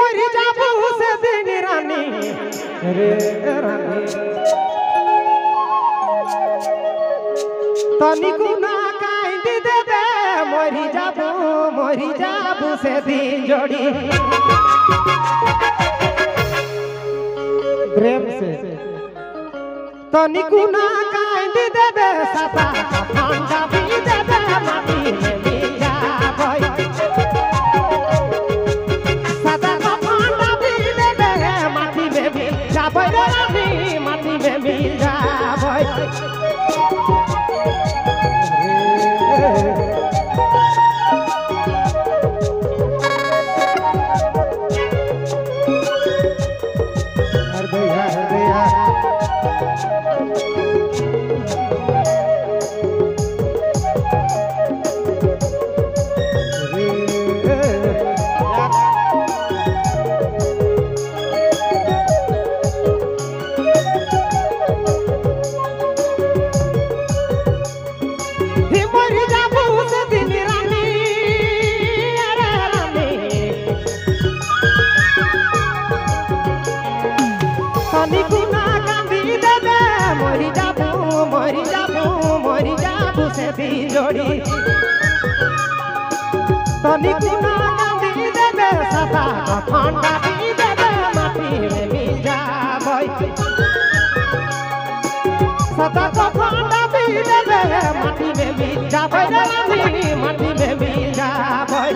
মরি যাব সেদিন রানী রে রানী তনিকু না কাইন্দি দেবে মরি যাব সেদিন জড়ি प्रेम से तनिकु ना कांदी देबे साता ठंडा भी देबे माटी में मिला भाई साता ठंडा भी देबे माटी में मिला भाई रानी माटी में मिला भाई तनिकु ना कांदी देबे मरी जाबू सेदिन जोड़ी तनिकु ना कांदी देबे साता ठंडा भी देबे माटी में मिल जाबई साता ठंडा भी देबे माटी में मिल जाबई रानी माटी में मिल जाबई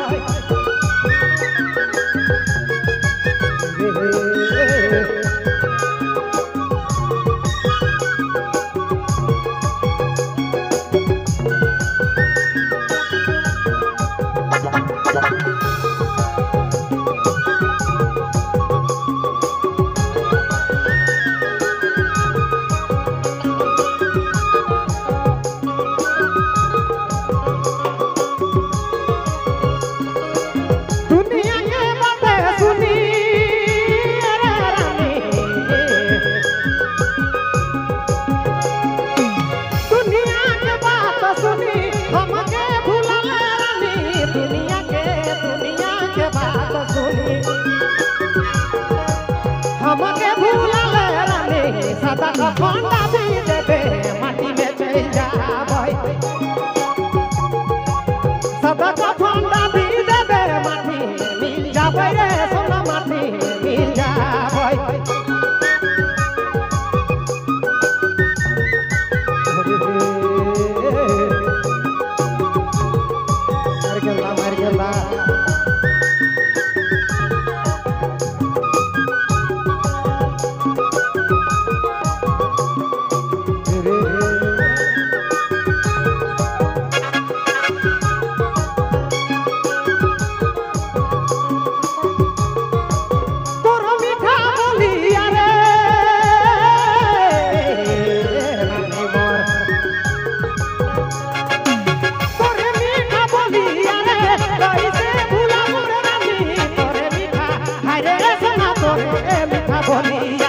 हमके भूला रानी साता ठंडा भी देबे माटी में चल जाबई साता ठंडा भी देबे माटी में मिल जाबई रे सोना माटी में मिल जाबई मर गेला बोली